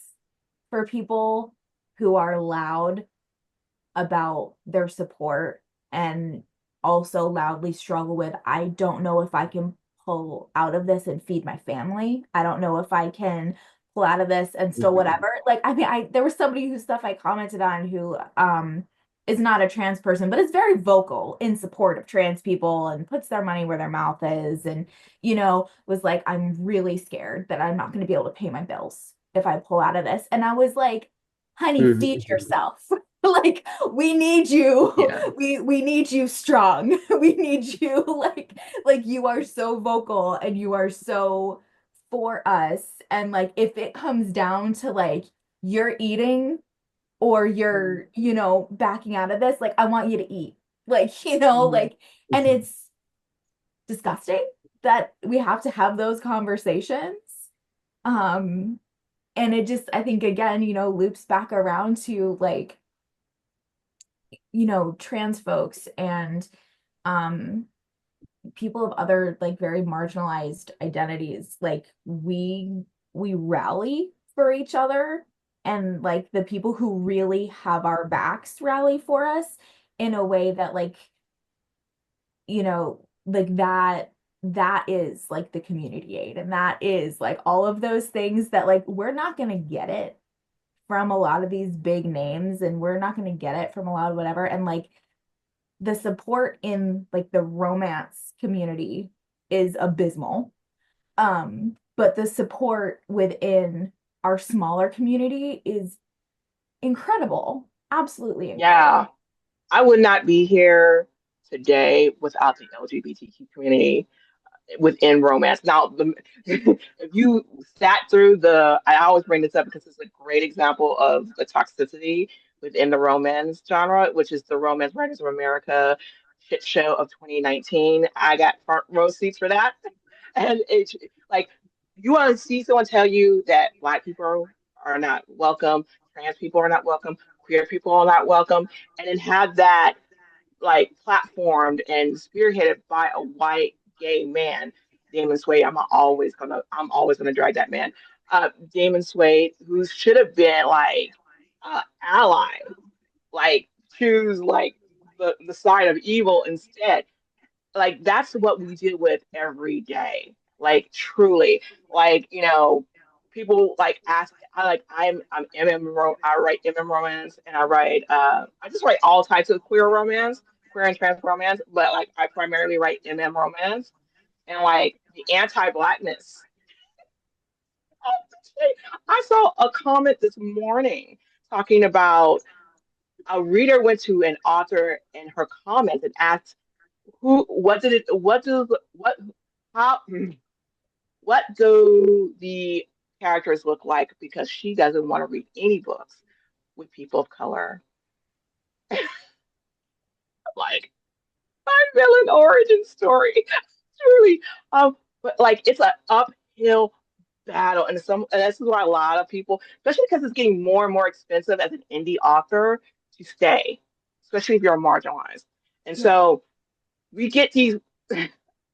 for people who are loud about their support and also loudly struggle with, I don't know if I can pull out of this and feed my family. I don't know if I can pull out of this and still whatever. Like, I mean, there was somebody whose stuff I commented on who is not a trans person, but is very vocal in support of trans people and puts their money where their mouth is, and was like, I'm really scared that I'm not going to be able to pay my bills if I pull out of this. And I was like, honey, feed yourself. Like, we need you. Yeah. We need you strong. We need you like you are so vocal and you are so for us. And like, if it comes down to like you're eating or you're, backing out of this, like, I want you to eat. Like, like, and it's disgusting that we have to have those conversations. And it just, I think, again, loops back around to like, trans folks and people of other like very marginalized identities. Like, we rally for each other, and like the people who really have our backs rally for us in a way that like, like that is like the community aid, and that is like all of those things that like we're not going to get it from a lot of these big names, and we're not going to get it from a lot of whatever. And like the support in like the romance community is abysmal. But the support within our smaller community is incredible. Absolutely incredible. Yeah, I would not be here today without the LGBTQ community within romance. Now, if you sat through I always bring this up because it's a great example of the toxicity within the romance genre, which is the Romance Writers of America shit show of 2019. I got front row seats for that. And it's like, you want to see someone tell you that Black people are not welcome, trans people are not welcome, queer people are not welcome, and then have that like platformed and spearheaded by a white gay man, Damon Swade. I'm always gonna drag that man. Damon Swade, who should have been like ally, like choose like the side of evil instead. Like, that's what we deal with every day. Like, truly, like, people like ask. I'm I write romance, and I just write all types of queer romance, queer and trans romance, but like I primarily write romance, and like the anti-blackness. I saw a comment this morning talking about a reader went to an author in her comments and asked who what did it what do how what do the characters look like, because she doesn't want to read any books with people of color. Like, my villain origin story. Truly. But like, it's an uphill battle, and this is why a lot of people, especially because it's getting more and more expensive as an indie author to stay, especially if you're marginalized. And so we get these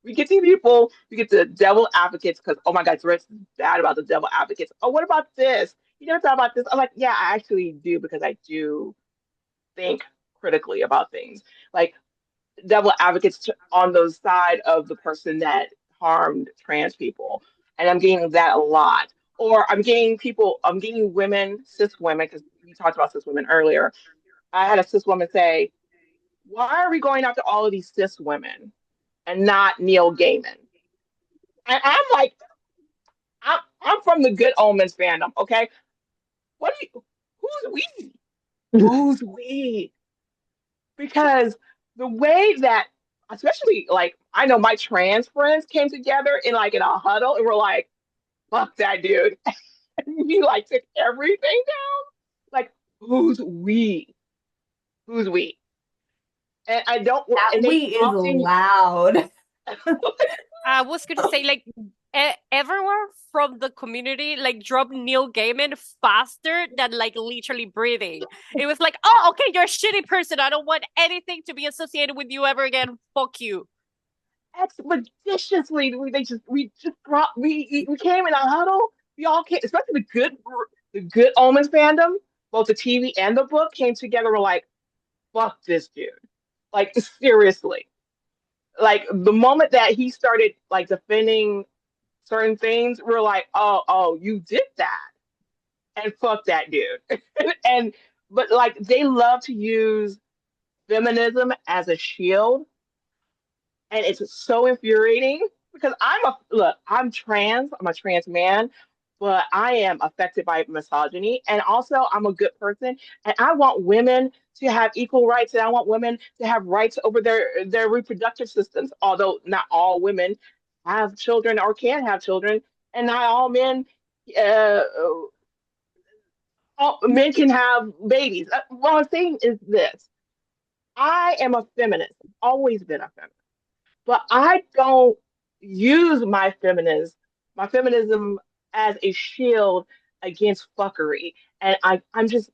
we get these people, we get the devil advocates because, oh my God, Tourette's is bad about the devil advocates. Oh, what about this? You never thought about this? I'm like, yeah, I actually do, because I do think critically about things. Like, devil advocates on the side of the person that harmed trans people. And I'm getting that a lot. Or I'm getting women, cis women, because we talked about cis women earlier. I had a cis woman say, why are we going after all of these cis women and not Neil Gaiman? And I'm like, I'm from the Good Omens fandom, okay? Who's we? Who's we? Because the way that, especially like, I know my trans friends came together in a huddle and were like, fuck that dude. And we like took everything down. Like, who's we? Who's we? And I don't, That and they we is often, loud. I was going to say, like, everyone from the community, like, dropped Neil Gaiman faster than, like, literally breathing. It was like, oh, okay, you're a shitty person. I don't want anything to be associated with you ever again. Fuck you. expeditiously. We came in a huddle. We all came, especially the Good Omens fandom, both the TV and the book came together. We're like, fuck this dude. Like seriously. Like the moment that he started like defending certain things, we're like, oh, you did that. And fuck that dude. and but like they love to use feminism as a shield, and it's so infuriating because I'm trans, I'm a trans man, but I am affected by misogyny, and also I'm a good person, and I want women to have equal rights, and I want women to have rights over their reproductive systems. Although not all women have children or can have children, and not all men. Uh, all men can have babies. What I'm saying is this: I am a feminist. I've always been a feminist, but I don't use my feminism as a shield against fuckery. And I'm just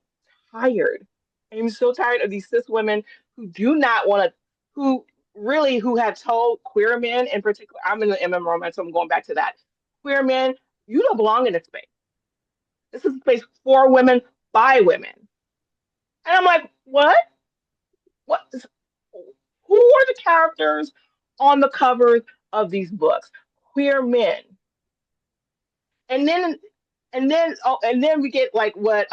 tired. I'm so tired of these cis women who do not want to, who have told queer men in particular, I'm in the MM romance, so I'm going back to that. Queer men, you don't belong in this space. This is a space for women, by women. And I'm like, what? What? Who are the characters on the covers of these books? Queer men. And then and then we get like what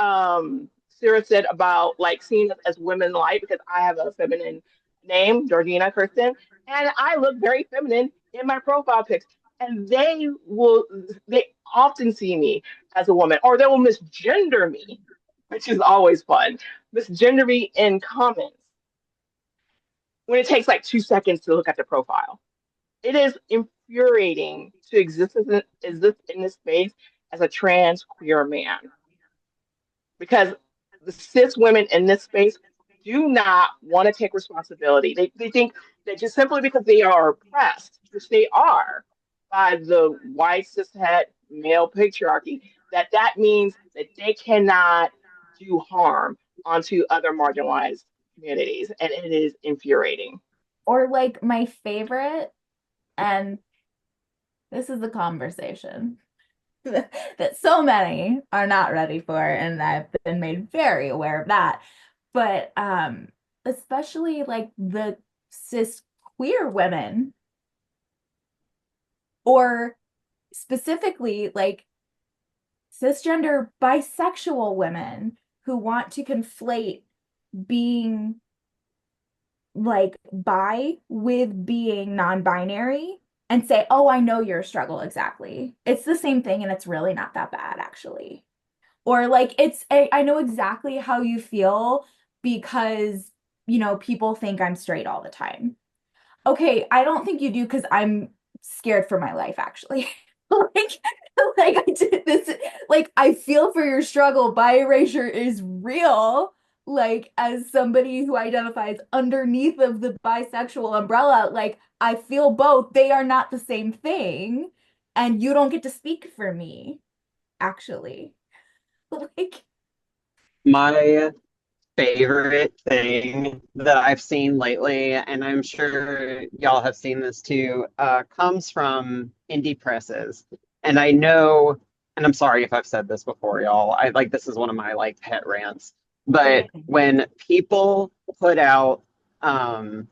Sarah said about like seeing us as women light because I have a feminine name, Georgina Kirsten, and I look very feminine in my profile pics. And they often see me as a woman, or they will misgender me, which is always fun. Misgender me in comments when it takes like 2 seconds to look at the profile. It is infuriating to exist in this space as a trans queer man because the cis women in this space do not want to take responsibility. They think that just simply because they are oppressed, which they are by the white cishet male patriarchy, that means that they cannot do harm onto other marginalized communities, and it is infuriating. Or like my favorite, and this is a conversation that so many are not ready for, and I've been made very aware of that. But especially like the cis queer women, or specifically like cisgender bisexual women who want to conflate being like bi with being non-binary and say, oh, I know your struggle exactly. It's the same thing and it's really not that bad, actually. Or like, I know exactly how you feel because, people think I'm straight all the time. Okay, I don't think you do because I'm scared for my life, actually. like, like I did this, like I feel for your struggle. Bi erasure is real. Like as somebody who identifies underneath of the bisexual umbrella, like I feel both. They are not the same thing, and you don't get to speak for me, actually. Like, My favorite thing that I've seen lately, and I'm sure y'all have seen this too, comes from indie presses. And I know, and I'm sorry if I've said this before, y'all. I like this is one of my like pet rants. But when people put out, oh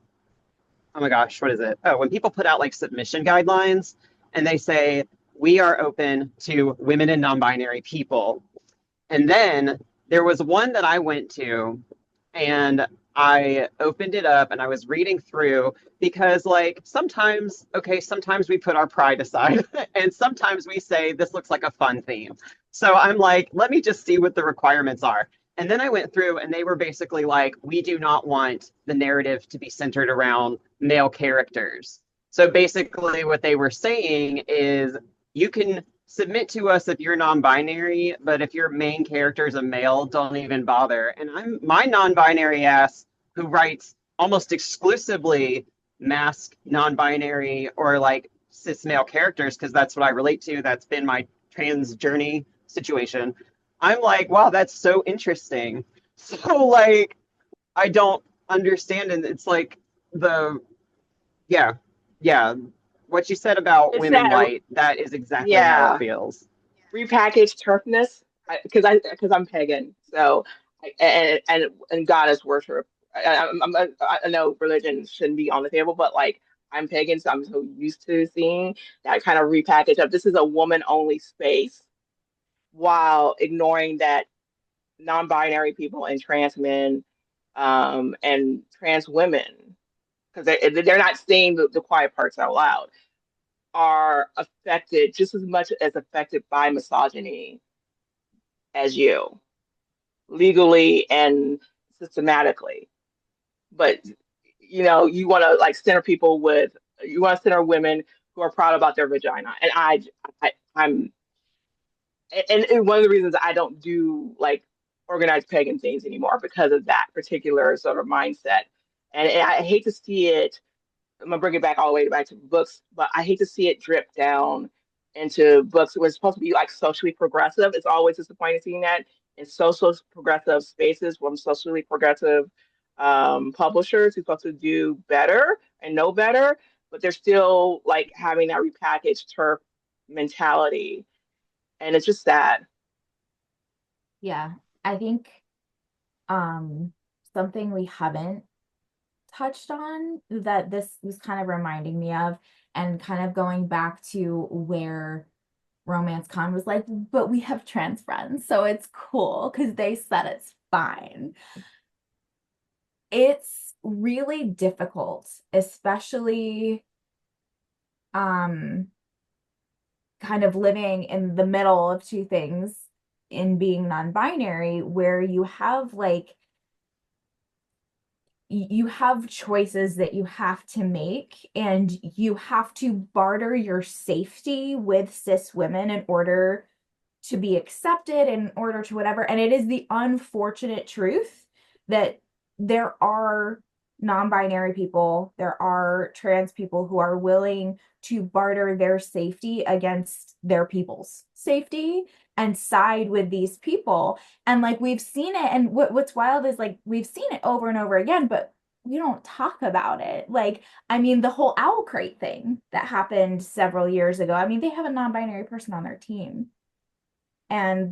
my gosh, what is it? Oh, when people put out like submission guidelines and they say, we are open to women and non-binary people. And then there was one that I went to and I opened it up and I was reading through because like sometimes we put our pride aside and sometimes we say this looks like a fun theme. So I'm like, let me just see what the requirements are. And then I went through and they were basically like, we do not want the narrative to be centered around male characters. So basically what they were saying is you can submit to us if you're non-binary, but if your main character is a male, don't even bother. And I'm my non-binary ass who writes almost exclusively masked non-binary or like cis male characters because that's what I relate to. That's been my trans journey situation. I'm like, wow, that's so interesting. So like I don't understand, and it's like the yeah. Yeah, what you said about It's women that, light, that is exactly how it yeah, feels. repackaged turfness. Because I'm pagan, so and goddess worship. I know religion shouldn't be on the table, but like I'm pagan, so I'm so used to seeing that kind of repackage of this is a woman only space, while ignoring that non-binary people and trans men, and trans women, because they're not saying the quiet parts out loud, are affected just as much as affected by misogyny as you, legally and systematically. But you want to like center people with, you want to center women who are proud about their vagina, and I'm and one of the reasons I don't do like organized pagan things anymore because of that particular sort of mindset. And I hate to see it. I'm gonna bring it back all the way back to books, but I hate to see it drip down into books where it's supposed to be like socially progressive. It's always disappointing seeing that in social progressive spaces from socially progressive publishers who's supposed to do better and know better, but they're still like having that repackaged turf mentality, and it's just sad. Yeah, I think something we haven't touched on that this was kind of reminding me of, and kind of going back to where Romance Con was like, but we have trans friends, so it's cool because they said it's fine. It's really difficult, especially um kind of living in the middle of two things in being non-binary, where you have like you have choices that you have to make, and you have to barter your safety with cis women in order to be accepted, in order to whatever. And it is the unfortunate truth that there are non-binary people, there are trans people who are willing to barter their safety against their people's safety and side with these people. And like we've seen it, and what's wild is like we've seen it over and over again, but we don't talk about it. Like, I mean, the whole owl crate thing that happened several years ago. I mean, they have a non-binary person on their team, and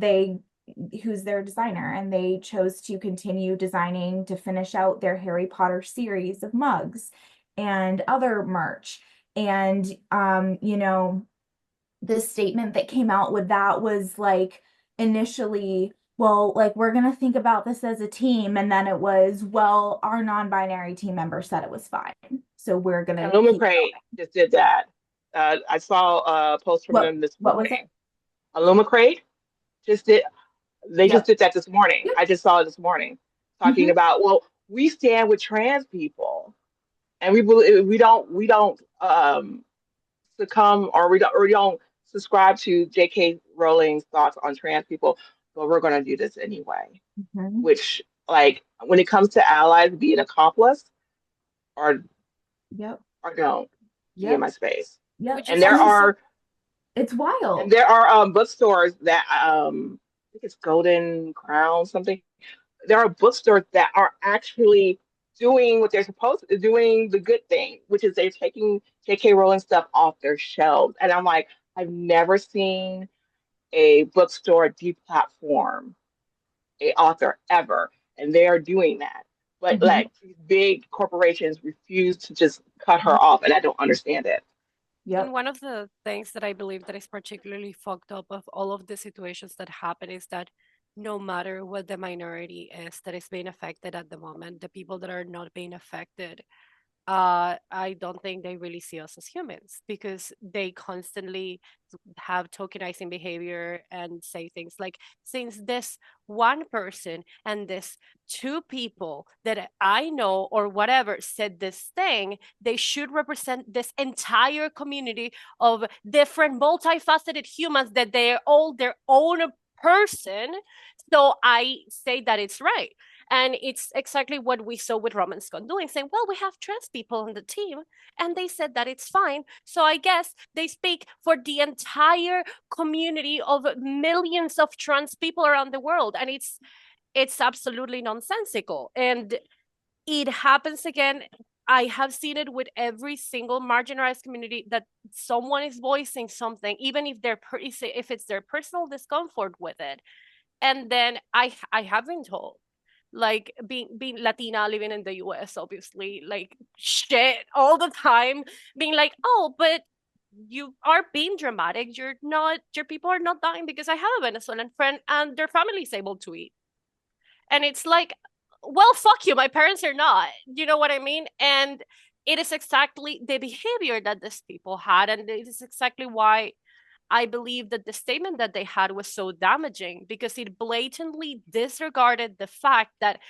who's their designer, and they chose to continue designing to finish out their Harry Potter series of mugs and other merch. And the statement that came out with that was like, initially, well, like, we're going to think about this as a team, and then it was, well, our non-binary team member said it was fine, so we're going And to keep Lumicrate going. just did that. I saw a post from them this What was it? morning. Lumicrate just did. They just Yep. did that this morning. Yep. I just saw it this morning, talking about, well, we stand with trans people, and we don't succumb, or we don't subscribe to JK Rowling's thoughts on trans people, but we're going to do this anyway. Mm-hmm. Which, like, when it comes to allies, be an accomplice or Yep. don't be in Yep. my space. Yep. Which And is there also are It's wild. bookstores that I think it's Golden Crown something. There are bookstores that are actually doing what they're supposed to, doing the good thing, which is they're taking JK Rowling stuff off their shelves. And I'm like, I've never seen a bookstore deplatform a author ever, and they are doing that. But Mhm. like these big corporations refuse to just cut her off, and I don't understand it. And Yep. one of the things that I believe that is particularly fucked up of all of the situations that happen is that no matter what the minority is that is being affected at the moment, the people that are not being affected, I don't think they really see us as humans, because they constantly have tokenizing behavior and say things like, since this one person and this two people that I know or whatever said this thing, they should represent this entire community of different multifaceted humans that they're all their own person. So I say that it's right. And it's exactly what we saw with Romance Con doing, saying, well, we have trans people on the team, and they said that it's fine. So I guess they speak for the entire community of millions of trans people around the world. And it's absolutely nonsensical. And it happens again I have seen it with every single marginalized community that someone is voicing something, even if if it's their personal discomfort with it. And then I have been told, like being Latina living in the US, obviously, like shit all the time, being like, oh, but you are being dramatic. Your people are not dying because I have a Venezuelan friend and their family is able to eat. And it's like, well, fuck you, my parents are not. You know what I mean? And it is exactly the behavior that these people had, and it is exactly why I believe that the statement that they had was so damaging, because it blatantly disregarded the fact that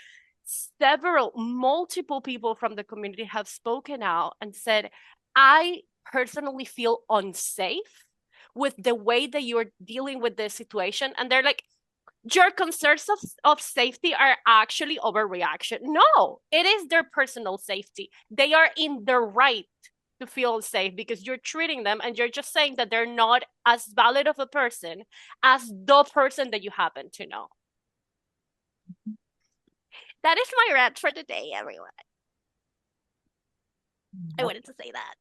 multiple people from the community have spoken out and said, I personally feel unsafe with the way that you're dealing with this situation. And they're like, your concerns of safety are actually overreaction. No, it is their personal safety. They are in the right to feel safe because you're treating them and you're just saying that they're not as valid of a person as the person that you happen to know. That is my rant for the day, everyone. I wanted to say that.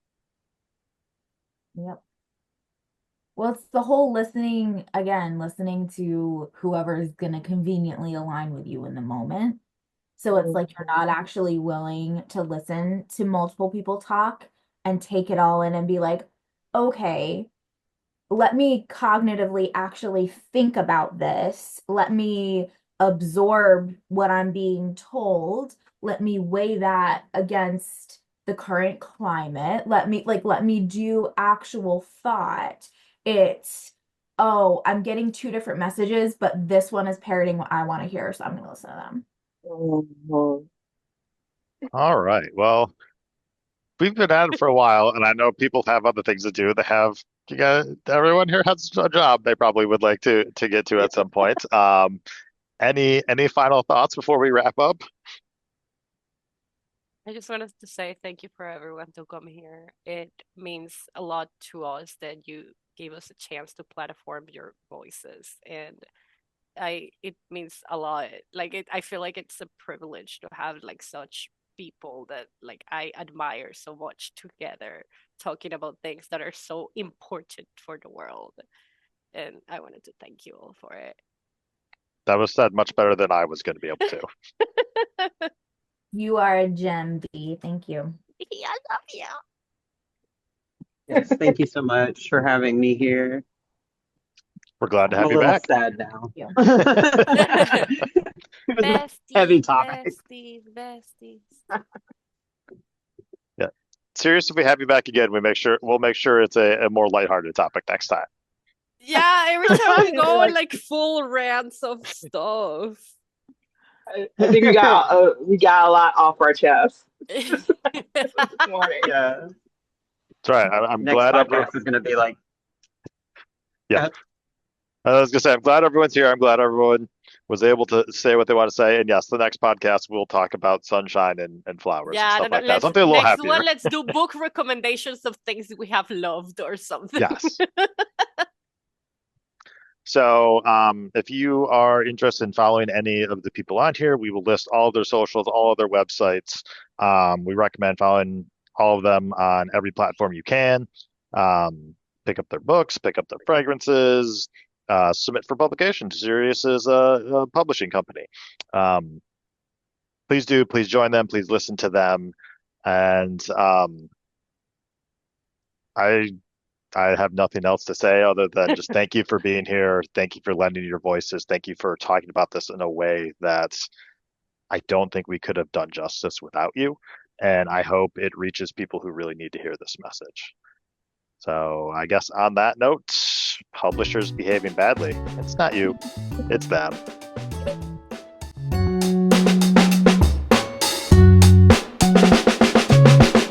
Yep. Well, it's the whole listening to whoever is going to conveniently align with you in the moment. So it's like you're not actually willing to listen to multiple people talk and take it all in and be like, okay, let me cognitively actually think about this. Let me absorb what I'm being told. Let me weigh that against the current climate. Let me do actual thought. It's, oh, I'm getting two different messages, but this one is parroting what I want to hear, so I'm going to listen to them. All right. Well, we've been at it for a while, and I know people have other things to do. Everyone here has a job they probably would like to get to at some point. Any final thoughts before we wrap up? I just wanted to say thank you for everyone to come here. It means a lot to us that you gave us a chance to platform your voices, and it means a lot. I feel like it's a privilege to have like such people that like I admire so much together talking about things that are so important for the world. And I wanted to thank you all for it. That was said much better than I was going to be able to. You are a gem, B. Thank you. I love you. Yes, thank you so much for having me here. We're glad to I'm have a you little back. sad now. Yeah. It was a heavy topic. Besties. Yeah. Sirius, if we have you back again, we'll make sure it's a more lighthearted topic next time. Yeah, every time we go on like full rants of stuff. I think we got a lot off our chest this morning. Yeah. That's right. I'm Next glad podcast is going to be like. Yeah. I was gonna say, I'm glad everyone's here. I'm glad everyone was able to say what they want to say. And yes, the next podcast we'll talk about sunshine and flowers and stuff like that. Something a little next happier. one, let's do book recommendations of things we have loved or something. Yes. So if you are interested in following any of the people on here, we will list all of their socials, all of their websites. We recommend following all of them on every platform you can. Pick up their books, pick up their fragrances, submit for publication. Sirius is a publishing company. Please join them. Please listen to them. And I have nothing else to say other than just thank you for being here. Thank you for lending your voices. Thank you for talking about this in a way that I don't think we could have done justice without you. And I hope it reaches people who really need to hear this message. So I guess on that note, publishers behaving badly. It's not you, it's them.